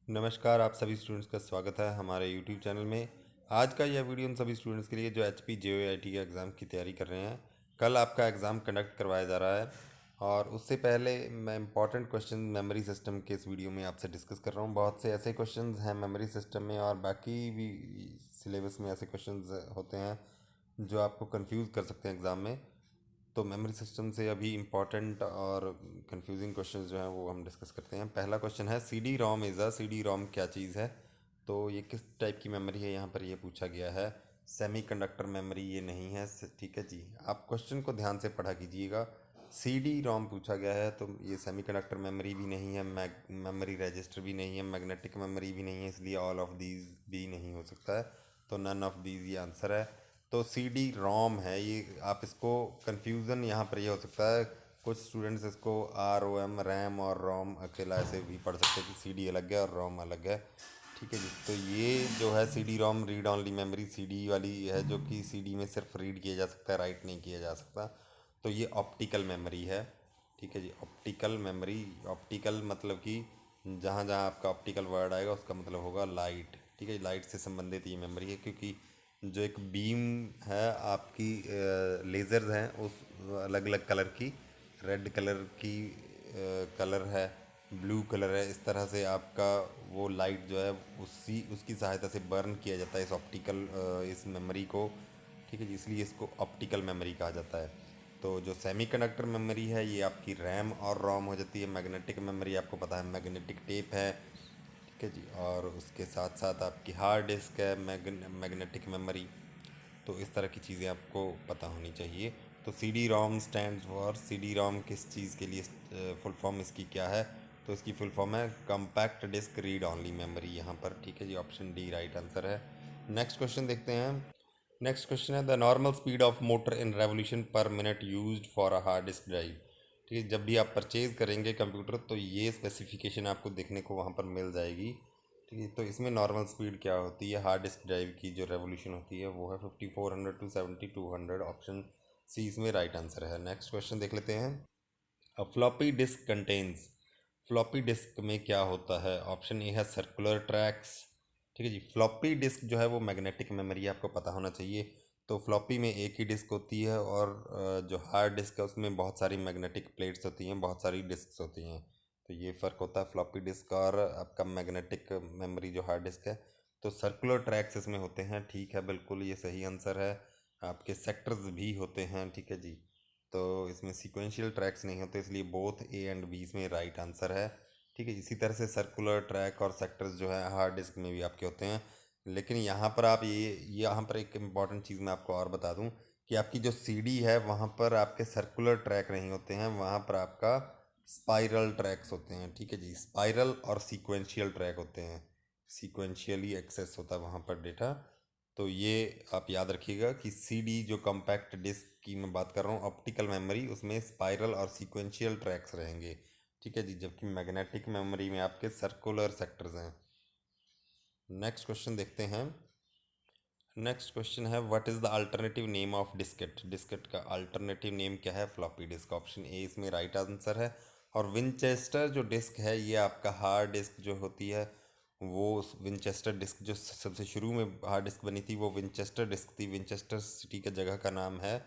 नमस्कार, आप सभी स्टूडेंट्स का स्वागत है हमारे यूट्यूब चैनल में। आज का यह वीडियो उन सभी स्टूडेंट्स के लिए जो एचपी जेईई के एग्ज़ाम की तैयारी कर रहे हैं। कल आपका एग्ज़ाम कंडक्ट करवाया जा रहा है और उससे पहले मैं इंपॉर्टेंट क्वेश्चन मेमोरी सिस्टम के इस वीडियो में आपसे डिस्कस कर रहा हूँ। बहुत से ऐसे क्वेश्चंस हैं मेमोरी सिस्टम में और बाकी भी सिलेबस में ऐसे क्वेश्चंस होते हैं जो आपको कंफ्यूज कर सकते हैं एग्ज़ाम में। तो मेमोरी सिस्टम से अभी इम्पॉर्टेंट और कंफ्यूजिंग क्वेश्चंस जो हैं वो हम डिस्कस करते हैं। पहला क्वेश्चन है सी डी रोम सी डी रोम क्या चीज़ है। तो ये किस टाइप की मेमोरी है, यहाँ पर ये पूछा गया है। सेमीकंडक्टर मेमोरी ये नहीं है। ठीक है जी, आप क्वेश्चन को ध्यान से पढ़ा कीजिएगा। सी डी रोम पूछा गया है तो ये सेमीकंडक्टर मेमोरी भी नहीं है, मेमोरी रजिस्टर भी नहीं है, मैग्नेटिक मेमोरी भी नहीं है, इसलिए ऑल ऑफ दीज भी नहीं हो सकता है। तो नन ऑफ दीज ये आंसर है। तो सी डी रोम है ये। आप इसको कन्फ्यूज़न यहाँ पर ये हो सकता है, कुछ स्टूडेंट्स इसको आर ओ एम रैम और रोम अकेला ऐसे भी पढ़ सकते हैं कि सी डी अलग है और रोम अलग है। ठीक है जी, तो ये जो है C D ROM read only memory C D वाली है, जो कि सी डी में सिर्फ रीड किया जा सकता है, राइट नहीं किया जा सकता। तो ये ऑप्टिकल मेमोरी है। ठीक है जी, ऑप्टिकल मेमोरी। ऑप्टिकल मतलब कि जहाँ जहाँ आपका ऑप्टिकल वर्ड आएगा उसका मतलब होगा लाइट। ठीक है, लाइट से संबंधित ये मेमोरी है, क्योंकि जो एक बीम है आपकी, लेज़र्स हैं उस अलग अलग कलर की, रेड कलर की कलर है, ब्लू कलर है, इस तरह से आपका वो लाइट जो है उसी उसकी सहायता से बर्न किया जाता है इस ऑप्टिकल इस मेमोरी को। ठीक है जी, इसलिए इसको ऑप्टिकल मेमोरी कहा जाता है। तो जो सेमीकंडक्टर मेमोरी है ये आपकी रैम और रोम हो जाती है। मैग्नेटिक मेमोरी आपको पता है मैग्नेटिक टेप है। ठीक है जी, और उसके साथ साथ आपकी हार्ड डिस्क है, मैग्नेटिक मेमोरी। तो इस तरह की चीज़ें आपको पता होनी चाहिए। तो C D ROM stand for, C D ROM किस चीज़ के लिए, फुल फॉर्म इसकी क्या है। तो इसकी फुल फॉर्म है compact disc read only memory यहाँ पर। ठीक है जी, ऑप्शन डी राइट आंसर है। नेक्स्ट क्वेश्चन देखते हैं। नेक्स्ट क्वेश्चन है the normal speed of motor in revolution per minute used for a hard disk drive. ठीक है, जब भी आप परचेज करेंगे कंप्यूटर तो ये स्पेसिफिकेशन आपको देखने को वहाँ पर मिल जाएगी। ठीक है, तो इसमें नॉर्मल स्पीड क्या होती है हार्ड डिस्क ड्राइव की, जो रेवोल्यूशन होती है वो है 5400 टू 7200। ऑप्शन सी इसमें राइट आंसर है। नेक्स्ट क्वेश्चन देख लेते हैं। अ floppy disk contains, floppy disk में क्या होता है। ऑप्शन ए है सर्कुलर ट्रैक्स। ठीक है जी, फ्लॉपी डिस्क जो है वो मैग्नेटिक मेमोरी आपको पता होना चाहिए। तो फ्लॉपी में एक ही डिस्क होती है और जो हार्ड डिस्क है उसमें बहुत सारी मैग्नेटिक प्लेट्स होती हैं, बहुत सारी डिस्क होती हैं। तो ये फ़र्क होता है फ्लॉपी डिस्क और आपका मैग्नेटिक मेमोरी जो हार्ड डिस्क है। तो सर्कुलर ट्रैक्स इसमें होते हैं। ठीक है, बिल्कुल ये सही आंसर है। आपके सेक्टर्स भी होते हैं। ठीक है जी, तो इसमें सीक्वेंशियल ट्रैक्स नहीं होते, इसलिए बोथ ए एंड बी इसमें राइट आंसर है। ठीक है, इसी तरह से सर्कुलर ट्रैक और सेक्टर्स जो है हार्ड डिस्क में भी आपके होते हैं। लेकिन यहाँ पर आप ये यहाँ पर एक इम्पॉर्टेंट चीज़ मैं आपको और बता दूँ कि आपकी जो सीडी है वहाँ पर आपके सर्कुलर ट्रैक नहीं होते हैं, वहाँ पर आपका स्पाइरल ट्रैक्स होते हैं। ठीक है जी, स्पाइरल और सीक्वेंशियल ट्रैक होते हैं, सीक्वेंशियली एक्सेस होता है वहाँ पर डेटा। तो ये आप याद रखिएगा कि सीडी जो कॉम्पैक्ट डिस्क की मैं बात कर रहा हूँ ऑप्टिकल मेमोरी, उसमें स्पाइरल और सीक्वेंशियल ट्रैक्स रहेंगे। ठीक है जी, जबकि मैग्नेटिक मेमोरी में आपके सर्कुलर सेक्टर्स हैं। नेक्स्ट क्वेश्चन देखते हैं। नेक्स्ट क्वेश्चन है what is the alternative name of Diskit. Diskit का अल्टरनेटिव नेम क्या है। Floppy disk. ऑप्शन ए इसमें राइट आंसर है। और विंचेस्टर जो डिस्क है ये आपका हार्ड डिस्क जो होती है वो विंचेस्टर डिस्क, जो सबसे शुरू में हार्ड डिस्क बनी थी वो विंचेस्टर डिस्क थी। विंचेस्टर सिटी का जगह का नाम है।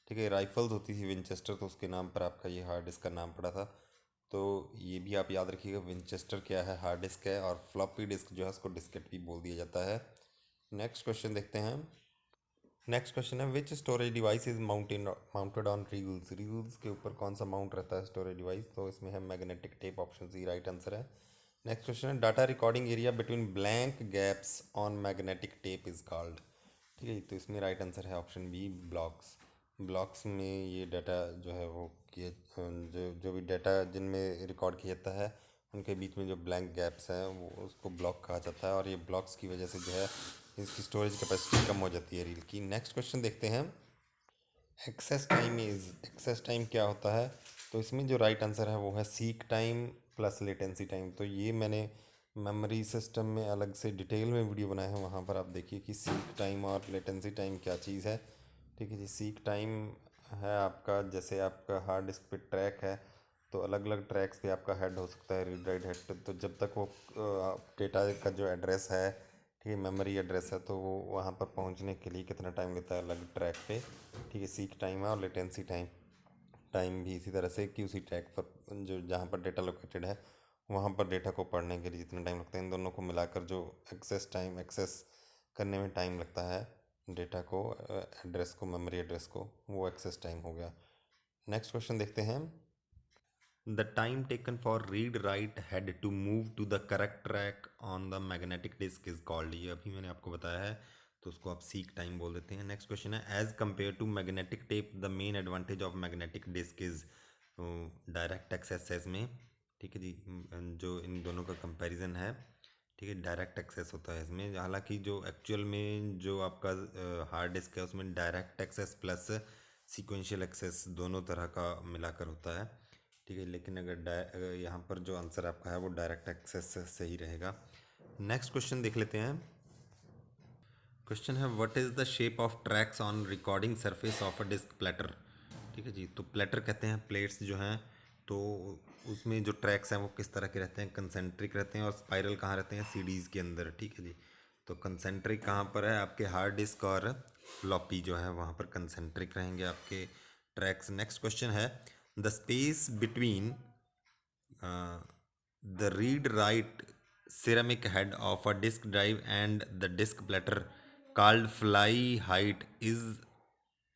ठीक है, राइफल्स होती थी विंचेस्टर, तो उसके नाम पर आपका ये हार्ड डिस्क का नाम पड़ा था। तो ये भी आप याद रखिएगा, विंचेस्टर क्या है, हार्ड डिस्क है, और फ्लॉपी डिस्क जो है उसको डिस्केट भी बोल दिया जाता है। नेक्स्ट क्वेश्चन देखते हैं। नेक्स्ट क्वेश्चन है which storage device is mounted on reels. Reels के ऊपर कौन सा माउंट रहता है स्टोरेज डिवाइस। तो इसमें है magnetic tape. Option C right answer है। नेक्स्ट क्वेश्चन है data recording area between blank gaps on magnetic tape is called. ठीक है, तो इसमें राइट आंसर है ऑप्शन बी ब्लॉक्स। ब्लॉक्स में ये डाटा जो है वो किए, जो जो भी डाटा जिनमें रिकॉर्ड किया जाता है उनके बीच में जो ब्लैंक गैप्स हैं वो उसको ब्लॉक कहा जाता है, और ये ब्लॉक्स की वजह से जो है इसकी स्टोरेज कैपेसिटी कम हो जाती है रील की। नेक्स्ट क्वेश्चन देखते हैं। एक्सेस टाइम क्या होता है। तो इसमें जो राइट आंसर है वो है seek time plus latency time. तो ये मैंने मेमोरी सिस्टम में अलग से डिटेल में वीडियो बनाया है, वहाँ पर आप देखिए कि सीक टाइम और लेटेंसी टाइम क्या चीज़ है। ठीक है जी, सीक टाइम है आपका जैसे आपका हार्ड डिस्क पे ट्रैक है तो अलग अलग ट्रैक्स पे आपका हेड हो सकता है, रीड राइट हेड। तो जब तक वो डेटा का जो एड्रेस है, ठीक है, मेमोरी एड्रेस है, तो वो वहाँ पर पहुँचने के लिए कितना टाइम लेता है अलग ट्रैक पे, ठीक है। सीक टाइम है और लेटेंसी टाइम टाइम भी इसी तरह से कि उसी ट्रैक पर जो जहाँ पर डेटा लोकेटेड है वहाँ पर डेटा को पढ़ने के लिए जितना टाइम लगता है, इन दोनों को मिलाकर जो एक्सेस करने में टाइम लगता है डेटा को, एड्रेस को, मेमोरी एड्रेस को, वो एक्सेस टाइम हो गया। नेक्स्ट क्वेश्चन देखते हैं। The time taken for read write head to move to the correct track on the magnetic disk is called. ये अभी मैंने आपको बताया है, तो उसको आप सीक टाइम बोल देते हैं। नेक्स्ट क्वेश्चन है, as compare to magnetic tape the main advantage of magnetic disk is direct access में, ठीक है जी। जो इन दोनों का कंपैरिजन है, ठीक है, डायरेक्ट एक्सेस होता है इसमें। हालांकि जो एक्चुअल में जो आपका हार्ड डिस्क है उसमें direct access plus sequential access दोनों तरह का मिलाकर होता है, ठीक है। लेकिन अगर यहाँ पर जो आंसर आपका है वो डायरेक्ट एक्सेस से सही रहेगा। नेक्स्ट क्वेश्चन देख लेते हैं। क्वेश्चन है, what is the shape of tracks on recording surface of a disk platter, ठीक है जी। तो प्लेटर कहते हैं प्लेट्स जो हैं, तो उसमें जो ट्रैक्स हैं वो किस तरह के रहते हैं, कंसेंट्रिक रहते हैं, और स्पाइरल कहाँ रहते हैं, सीडीज़ के अंदर, ठीक है जी। तो कंसेंट्रिक कहाँ पर है, आपके हार्ड डिस्क और फ्लॉपी जो है वहाँ पर कंसेंट्रिक रहेंगे आपके ट्रैक्स। नेक्स्ट क्वेश्चन है, the space between the read write ceramic head of a disk drive and the disk platter called fly height is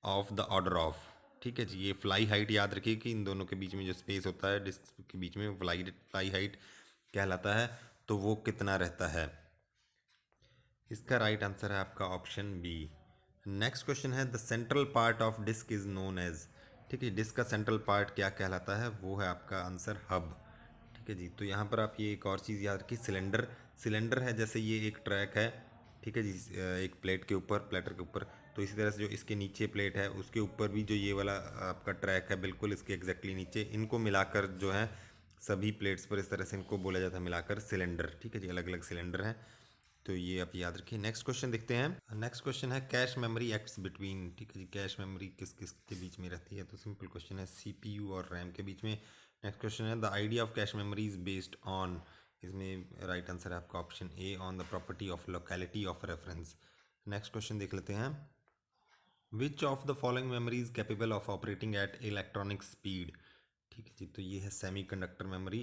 of the order of, ठीक है जी। ये फ्लाई हाइट याद रखिए कि इन दोनों के बीच में जो स्पेस होता है डिस्क के बीच में, फ्लाई हाइट कहलाता है, तो वो कितना रहता है। इसका राइट आंसर है आपका ऑप्शन बी। नेक्स्ट क्वेश्चन है, the central part of disk is known as, ठीक है। डिस्क का सेंट्रल पार्ट क्या कहलाता है, वो है आपका आंसर हब, ठीक है जी। तो यहाँ पर आप ये एक और चीज़ याद रखिए, सिलेंडर सिलेंडर है, जैसे ये एक ट्रैक है, ठीक है जी, एक प्लेट के ऊपर, प्लेटर के ऊपर। तो इसी तरह से जो इसके नीचे प्लेट है उसके ऊपर भी जो ये वाला आपका ट्रैक है बिल्कुल इसके एग्जैक्टली नीचे, इनको मिलाकर जो है सभी प्लेट्स पर इस तरह से इनको बोला जाता है मिलाकर सिलेंडर, ठीक है जी। अलग अलग सिलेंडर हैं, तो ये आप याद रखिए। नेक्स्ट क्वेश्चन देखते हैं। नेक्स्ट क्वेश्चन है, कैश मेमोरी एक्ट्स बिटवीन, ठीक है जी। कैश मेमोरी किस किस के बीच में रहती है, तो सिंपल क्वेश्चन है, सीपीयू और रैम के बीच में। नेक्स्ट क्वेश्चन है, the idea of cache memory is based on, इसमें राइट आंसर है आपका option A, on the property of locality of reference. Next question देख लेते हैं, विच of the following memory is capable of operating eight electronic speed, ठीक है जी। तो ये है सेमीकंडक्टर मेमोरी।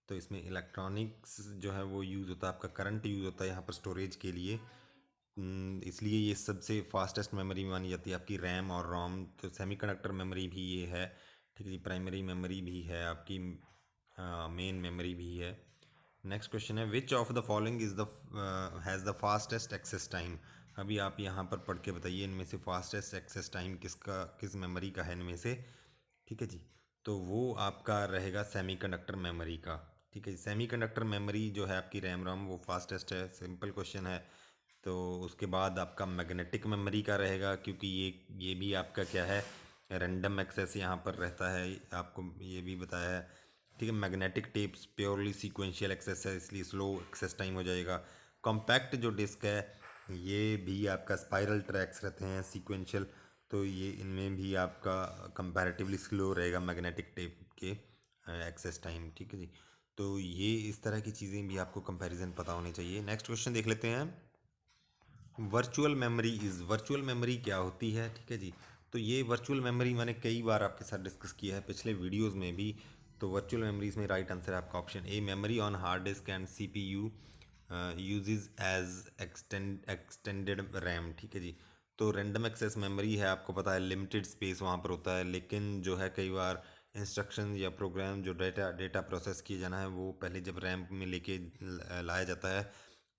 तो इसमें इलेक्ट्रॉनिक्स जो है वो यूज़ होता है, आपका करंट यूज़ होता है यहाँ पर स्टोरेज के लिए। इसलिए ये सबसे फास्टेस्ट मेमोरी मानी जाती है आपकी रैम और रोम। तो सेमीकंडक्टर मेमोरी भी ये है, ठीक है जी। प्राइमरी मेमोरी भी है आपकी, मेन मेमोरी भी है। नेक्स्ट क्वेश्चन है, which of the following is the has the fastest access time. अभी आप यहाँ पर पढ़ के बताइए इनमें से फास्टेस्ट एक्सेस टाइम किसका, किस मेमोरी का है इनमें से, ठीक है जी। तो वो आपका रहेगा सेमीकंडक्टर मेमोरी का, ठीक है जी। सेमीकंडक्टर मेमोरी जो है आपकी रैम रोम वो फास्टेस्ट है, सिंपल क्वेश्चन है। तो उसके बाद आपका मैग्नेटिक मेमोरी का रहेगा, क्योंकि ये भी आपका क्या है, रैंडम एक्सेस यहाँ पर रहता है, आपको ये भी बताया है, ठीक है। Magnetic tapes purely sequential access है, इसलिए स्लो एक्सेस टाइम हो जाएगा। कॉम्पैक्ट जो डिस्क है ये भी आपका स्पाइरल ट्रैक्स रहते हैं सीक्वेंशियल, तो ये इनमें भी आपका कंपैरेटिवली स्लो रहेगा मैग्नेटिक टेप के एक्सेस टाइम, ठीक है जी। तो ये इस तरह की चीज़ें भी आपको कंपैरिजन पता होनी चाहिए। नेक्स्ट क्वेश्चन देख लेते हैं, वर्चुअल मेमोरी क्या होती है, ठीक है जी। तो ये वर्चुअल मेमोरी मैंने कई बार आपके साथ डिस्कस किया है पिछले वीडियोस में भी। तो वर्चुअल मेमोरीज में राइट आंसर है आपका option A, memory on hard disk and CPU uses as extended RAM, ठीक है जी। तो रैंडम एक्सेस मेमोरी है, आपको पता है लिमिटेड स्पेस वहाँ पर होता है, लेकिन जो है कई बार इंस्ट्रक्शन या प्रोग्राम जो डेटा प्रोसेस किए जाना है वो पहले जब रैम में लेके लाया जाता है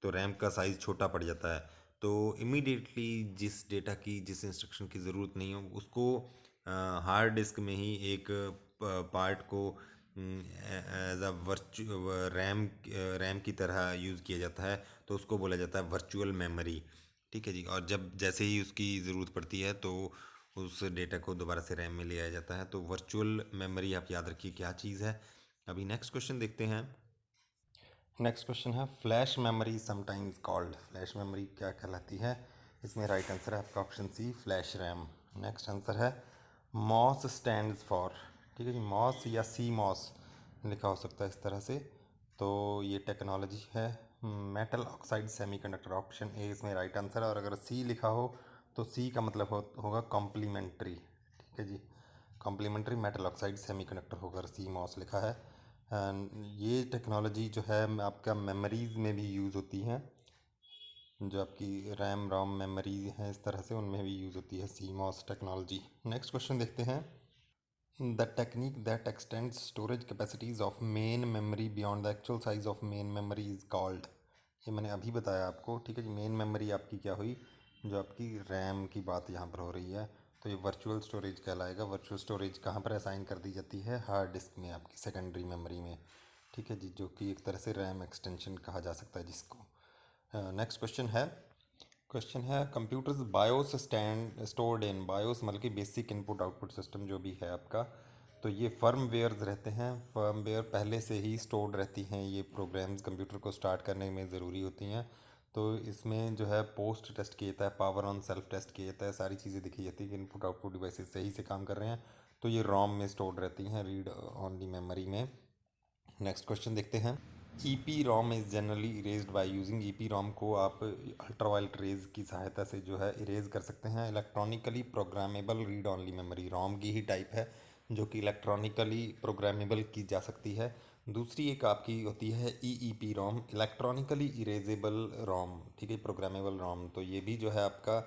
तो रैम का साइज़ छोटा पड़ जाता है। तो इमीडिएटली जिस डेटा की, जिस इंस्ट्रक्शन की ज़रूरत नहीं हो उसको हार्ड डिस्क में ही एक पार्ट को एज अ रैम की तरह यूज़ किया जाता है, तो उसको बोला जाता है वर्चुअल मेमोरी, ठीक है जी। और जब जैसे ही उसकी ज़रूरत पड़ती है तो उस डेटा को दोबारा से रैम में ले आया जाता है। तो वर्चुअल मेमोरी आप याद रखिए क्या चीज़ है। अभी नेक्स्ट क्वेश्चन देखते हैं। नेक्स्ट क्वेश्चन है, flash memory sometimes called, flash memory क्या कहलाती है। इसमें राइट आंसर है आपका option C, flash RAM. Next answer है, मॉस स्टैंड्स फॉर, ठीक है जी, मॉस या सी मॉस लिखा हो सकता है इस तरह से। तो ये टेक्नोलॉजी है metal oxide semiconductor, option A इसमें राइट आंसर है। और अगर सी लिखा हो तो सी का मतलब होगा कॉम्प्लीमेंट्री। ठीक है जी, कॉम्प्लीमेंट्री मेटल ऑक्साइड सेमीकंडक्टर होकर सी मॉस लिखा है। ये टेक्नोलॉजी जो है आपका मेमोरीज़ में भी यूज़ होती है, जो आपकी रैम रोम मेमोरीज हैं इस तरह से, उनमें भी यूज़ होती है सी मॉस टेक्नोलॉजी। नेक्स्ट क्वेश्चन देखते हैं। The technique that x tends storage capacities of main memory beyond the actual size of main memory is called. ये मैंने अभी बताया आपको। ठीक है जी, मेन मेमोरी आपकी क्या हुई, जो आपकी रैम की बात यहाँ पर हो रही है, तो ये वर्चुअल स्टोरेज कहलाएगा। वर्चुअल स्टोरेज कहाँ पर असाइन कर दी जाती है, हार्ड डिस्क में, आपकी सेकेंडरी मेमोरी में। ठीक है जी, जो कि एक तरह से रैम एक्सटेंशन कहा जा सकता है जिसको। नेक्स्ट क्वेश्चन है computers BIOS stand stored in, BIOS मतलब कि बेसिक इनपुट आउटपुट सिस्टम जो भी है आपका, तो ये फर्मवेयर्स रहते हैं। फर्मवेयर पहले से ही स्टोर्ड रहती हैं, ये प्रोग्राम्स कंप्यूटर को स्टार्ट करने में ज़रूरी होती हैं। तो इसमें जो है पोस्ट टेस्ट किया जाता है, पावर ऑन सेल्फ टेस्ट किया जाता है, सारी चीज़ें दिखी जाती है कि इनपुट आउटपुट डिवाइसेस सही से काम कर रहे हैं। तो ये रोम में स्टोर्ड रहती हैं, रीड ऑनली मेमोरी में। नेक्स्ट क्वेश्चन देखते हैं। ई P ROM is generally erased by using, E P रोम को आप अल्ट्रावायलेट रेज की सहायता से जो है इरेज कर सकते हैं। Electronically programmable read only memory रोम की ही टाइप है, जो कि इलेक्ट्रॉनिकली प्रोग्रामेबल की जा सकती है। दूसरी एक आपकी होती है E P ROM, electronically erasable ROM. ठीक है, प्रोग्रामेबल रोम, तो ये भी जो है आपका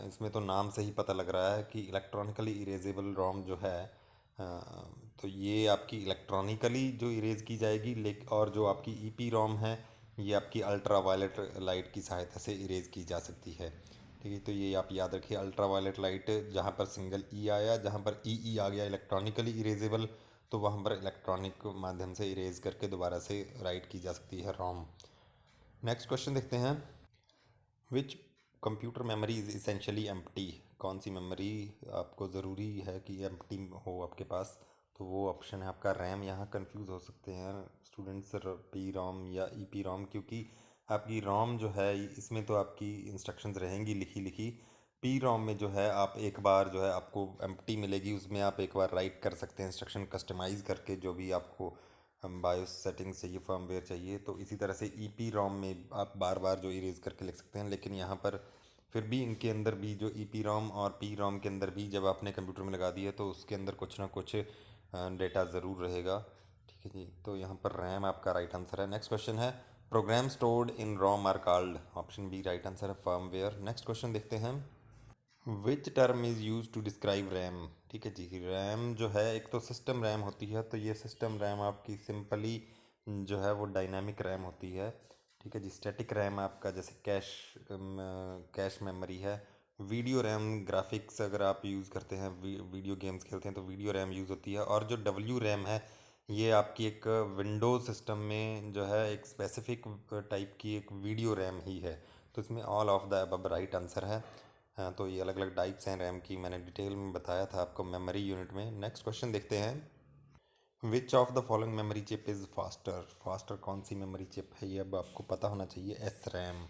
इसमें तो नाम से ही पता लग रहा है कि इलेक्ट्रॉनिकली इरेजेबल रोम जो है, तो ये आपकी इलेक्ट्रॉनिकली जो इरेज की जाएगी। और जो आपकी ई पी रोम है, ये आपकी अल्ट्रा वायलेट लाइट की सहायता से इरेज की जा सकती है। ठीक है, तो ये आप याद रखिए, अल्ट्रा वायलेट लाइट जहाँ पर सिंगल ई आया, जहाँ पर ई आ गया इलेक्ट्रॉनिकली इरेजेबल, तो वहाँ पर इलेक्ट्रॉनिक माध्यम से इरेज करके दोबारा से राइट की जा सकती है रोम। नेक्स्ट क्वेश्चन देखते हैं। Which computer memory is essentially empty, कौन सी मेमोरी आपको ज़रूरी है कि एम्प्टी हो आपके पास, तो वो ऑप्शन है आपका रैम। यहाँ कंफ्यूज हो सकते हैं स्टूडेंट्स, पी रोम या ई पी रोम, क्योंकि आपकी रोम जो है इसमें तो आपकी इंस्ट्रक्शंस रहेंगी लिखी लिखी। पी रोम में जो है आप एक बार जो है आपको एम्प्टी मिलेगी, उसमें आप एक बार राइट कर सकते हैं इंस्ट्रक्शन कस्टमाइज़ करके, जो भी आपको बायोस सेटिंग्स चाहिए, फर्मवेयर चाहिए। तो इसी तरह से ई पी रोम में आप बार बार जो इरेज करके लिख सकते हैं। लेकिन यहाँ पर फिर भी इनके अंदर भी जो ई पी रोम और पी रोम के अंदर भी जब आपने कंप्यूटर में लगा दिया, तो उसके अंदर कुछ ना कुछ डेटा ज़रूर रहेगा। ठीक है जी, तो यहाँ पर रैम आपका राइट आंसर है। नेक्स्ट क्वेश्चन है program stored in ROM are called, option B right answer है, फर्मवेयर। नेक्स्ट क्वेश्चन देखते हैं। Which term is use to describe RAM. ठीक है जी, रैम जो है एक तो सिस्टम रैम होती है, तो ये सिस्टम रैम आपकी सिंपली जो है वो डायनामिक रैम होती है। ठीक है जी, स्टैटिक रैम आपका जैसे कैश मेमोरी है। वीडियो रैम ग्राफिक्स अगर आप यूज़ करते हैं, वीडियो गेम्स खेलते हैं, तो वीडियो रैम यूज़ होती है। और जो डब्ल्यू रैम है, ये आपकी एक विंडोज़ सिस्टम में जो है एक स्पेसिफिक टाइप की एक वीडियो रैम ही है। तो इसमें all of the above right answer है। हाँ, तो ये अलग अलग टाइप्स हैं रैम की, मैंने डिटेल में बताया था आपको मेमोरी यूनिट में। नेक्स्ट क्वेश्चन देखते हैं। विच of the following memory chip is faster, faster कौन सी मेमोरी चिप है, ये अब आपको पता होना चाहिए। S RAM.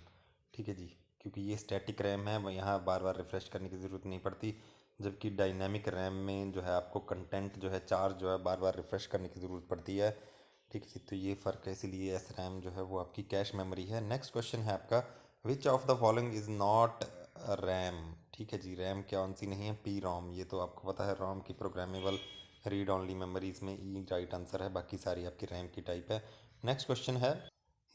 ठीक है जी, क्योंकि ये स्टैटिक रैम है, वो यहाँ बार बार रिफ़्रेश करने की ज़रूरत नहीं पड़ती। जबकि डायनामिक रैम में जो है आपको कंटेंट जो है, चार्ज जो है, बार बार रिफ़्रेश करने की ज़रूरत पड़ती है। ठीक है जी, तो ये फ़र्क है, इसीलिए एस रैम जो है वो आपकी कैश मेमोरी है। नेक्स्ट क्वेश्चन है आपका विच of the following is not RAM. ठीक है जी, रैम कौन सी नहीं है, पी रोम, ये तो आपको पता है, रोम की प्रोग्रामेबल रीड ऑनली मेमोरी, इसमें ई राइट आंसर है, बाकी सारी आपकी रैम की टाइप है। नेक्स्ट क्वेश्चन है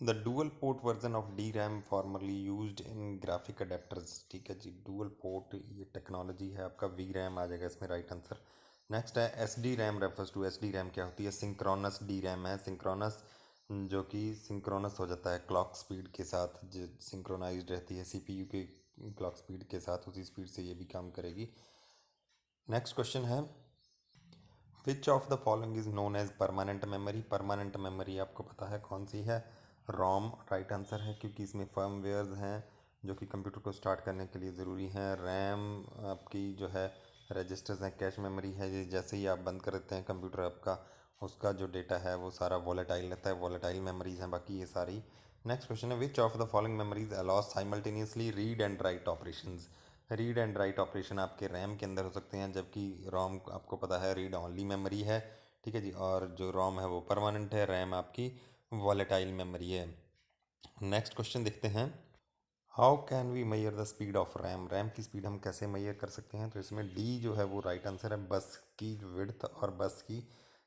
the dual port version of D RAM formerly used in graphic adapters. ठीक है जी, डुअल पोर्ट ये टेक्नोलॉजी है आपका, वी रैम आ जाएगा इसमें राइट आंसर। नेक्स्ट है S D RAM refers to, S D RAM क्या होती है, सिंक्रोनस डी रैम है। सिंक्रोनस जो कि सिंक्रोनस हो जाता है क्लॉक स्पीड के साथ, जो सिंक्रोनाइज्ड रहती है सीपीयू के क्लॉक स्पीड के साथ, उसी स्पीड से ये भी काम करेगी। नेक्स्ट क्वेश्चन है which of the following is known as permanent memory. Permanent memory आपको पता है कौन सी है, रोम राइट आंसर है, क्योंकि इसमें फर्मवेयर्स हैं जो कि कंप्यूटर को स्टार्ट करने के लिए ज़रूरी हैं। रैम आपकी जो है रजिस्टर्स हैं, कैश मेमोरी है, ये जैसे ही आप बंद कर देते हैं कंप्यूटर आपका, उसका जो डेटा है वो सारा वॉलेटाइल रहता है, वॉलेटाइल मेमोरीज हैं बाकी ये सारी। नेक्स्ट क्वेश्चन है which of the following memories allow simultaneously read and right operations. Read and write operation आपके रैम के अंदर हो सकते हैं, जबकि रोम आपको पता है रीड ओनली मेमोरी है, ठीक है जी। और जो रोम है वो परमानेंट है, रैम आपकी वॉलेटाइल मेमोरी है। नेक्स्ट क्वेश्चन देखते हैं, how can we measure the speed of RAM, RAM की स्पीड हम कैसे मैयर कर सकते हैं। तो इसमें डी जो है वो राइट आंसर है, बस की विड्थ और बस की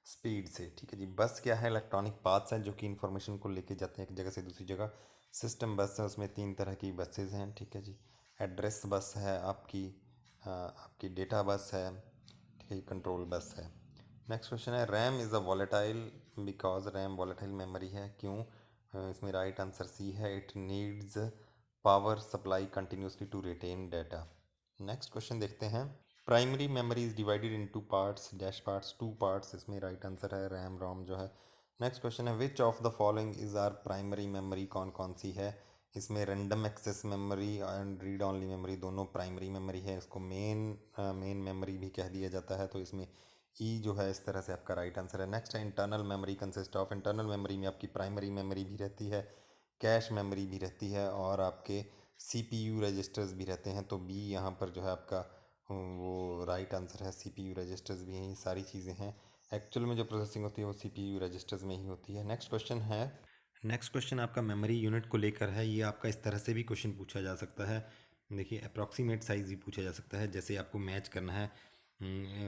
स्पीड से, ठीक है जी। बस क्या है, इलेक्ट्रॉनिक पाथ्स हैं जो कि इन्फॉर्मेशन को लेके जाते हैं एक जगह से दूसरी जगह। सिस्टम बस है, उसमें 3 तरह की बसेज हैं, ठीक है जी। एड्रेस बस है आपकी डेटा बस है, ठीक है, कंट्रोल बस है। नेक्स्ट क्वेश्चन है, RAM is a volatile because RAM volatile memory है, क्यों। इसमें राइट आंसर सी है, it needs power supply continuously to retain data. Next question देखते हैं, primary memory is divided into parts dash parts, 2 parts, इसमें right answer है RAM ROM जो है। नेक्स्ट क्वेश्चन है, which of the following is are primary memory, कौन कौन सी है। इसमें random access memory and read only memory दोनों प्राइमरी मेमोरी है, इसको मेन मेमोरी भी कह दिया जाता है, तो इसमें ई जो है इस तरह से आपका राइट आंसर है। नेक्स्ट है, internal memory consist of, internal memory में आपकी प्राइमरी मेमोरी भी रहती है, कैश मेमोरी भी रहती है और आपके सीपीयू रजिस्टर्स भी रहते हैं, तो बी यहाँ पर जो है आपका वो राइट आंसर है, सीपीयू रजिस्टर्स भी हैं, ये सारी चीज़ें हैं। एक्चुअल में जो प्रोसेसिंग होती है वो सीपीयू रजिस्टर्स में ही होती है। नेक्स्ट क्वेश्चन आपका मेमोरी यूनिट को लेकर है, ये आपका इस तरह से भी क्वेश्चन पूछा जा सकता है। देखिए, अप्रॉक्सीमेट साइज़ भी पूछा जा सकता है, जैसे आपको मैच करना है,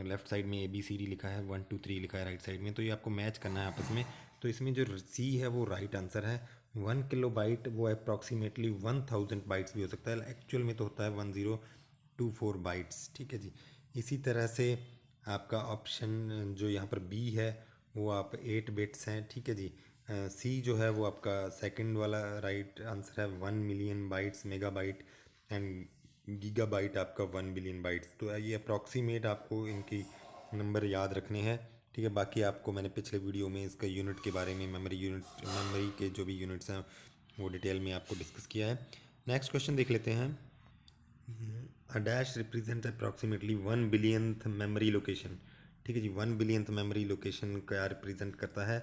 लेफ्ट साइड में ABCD लिखा है, 1 2 3 लिखा है राइट साइड में, तो ये आपको मैच करना है आपस में। तो इसमें जो सी है वो राइट आंसर है। 1 किलोबाइट वो अप्रॉक्सीमेटली 1000 बाइट्स भी हो सकता है, एक्चुअल में तो होता है 1024 बाइट्स, ठीक है जी। इसी तरह से आपका ऑप्शन जो यहाँ पर बी है वो आप 8 बिट्स हैं, ठीक है जी। सी जो है वो आपका सेकंड वाला राइट आंसर है, 1 million bytes megabyte and gigabyte आपका 1 बिलियन बाइट्स। तो ये अप्रॉक्सीमेट आपको इनकी नंबर याद रखने हैं, ठीक है। बाकी आपको मैंने पिछले वीडियो में इसका यूनिट के बारे में, मेमोरी के जो भी यूनिट्स हैं वो डिटेल में आपको डिस्कस किया है। नेक्स्ट क्वेश्चन देख लेते हैं, a dash represent approximately 1 billionth memory location, ठीक है जी। 1 बिलियंथ मेमोरी लोकेशन क्या रिप्रेजेंट करता है,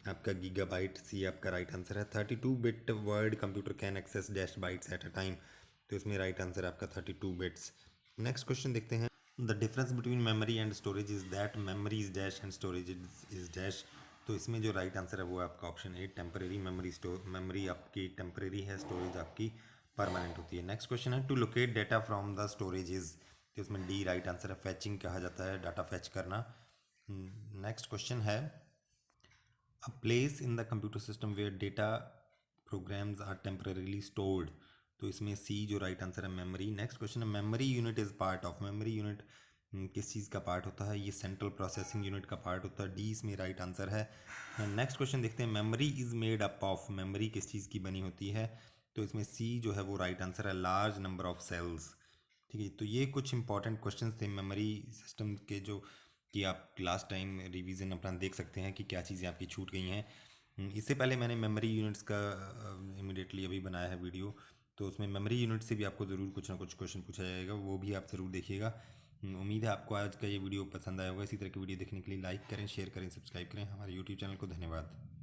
आपका गीगाबाइट, सी आपका राइट आंसर है। 32 bit word computer can access dash bytes at a time, तो इसमें राइट आंसर है आपका 32 बिट्स। नेक्स्ट क्वेश्चन देखते हैं, the difference between memory and storage is that memory is dash and storage is dash, तो इसमें जो राइट आंसर है वो आपका option A, temporary memory. Memory आपकी टेम्परेरी है, स्टोरेज आपकी परमानेंट होती है। नेक्स्ट क्वेश्चन है, to locate data from the storages, तो इसमें डी राइट आंसर है, फैचिंग कहा जाता है डाटा फैच करना। नेक्स्ट क्वेश्चन है, a place in the computer system where data programs are temporarily stored, तो इसमें सी जो राइट आंसर है मेमोरी। नेक्स्ट क्वेश्चन है, memory unit is part of, memory unit किस चीज़ का पार्ट होता है, ये सेंट्रल प्रोसेसिंग यूनिट का पार्ट होता है, डी इसमें राइट आंसर है। नेक्स्ट क्वेश्चन देखते हैं, memory is made up of, memory किस चीज़ की बनी होती है, तो इसमें सी जो है वो राइट आंसर है, लार्ज नंबर ऑफ सेल्स, ठीक है। तो ये कुछ इंपॉर्टेंट क्वेश्चंस थे मेमोरी सिस्टम के, जो कि आप लास्ट टाइम रिवीजन अपना देख सकते हैं कि क्या चीज़ें आपकी छूट गई हैं। इससे पहले मैंने मेमोरी यूनिट्स का इमिडिएटली अभी बनाया है वीडियो, तो उसमें मेमोरी यूनिट से भी आपको ज़रूर कुछ ना कुछ क्वेश्चन पूछा जाएगा, वो भी आप ज़रूर देखिएगा। उम्मीद है आपको आज का ये वीडियो पसंद आया होगा। इसी तरह की वीडियो देखने के लिए लाइक करें, शेयर करें, सब्सक्राइब करें हमारे यूट्यूब चैनल को। धन्यवाद।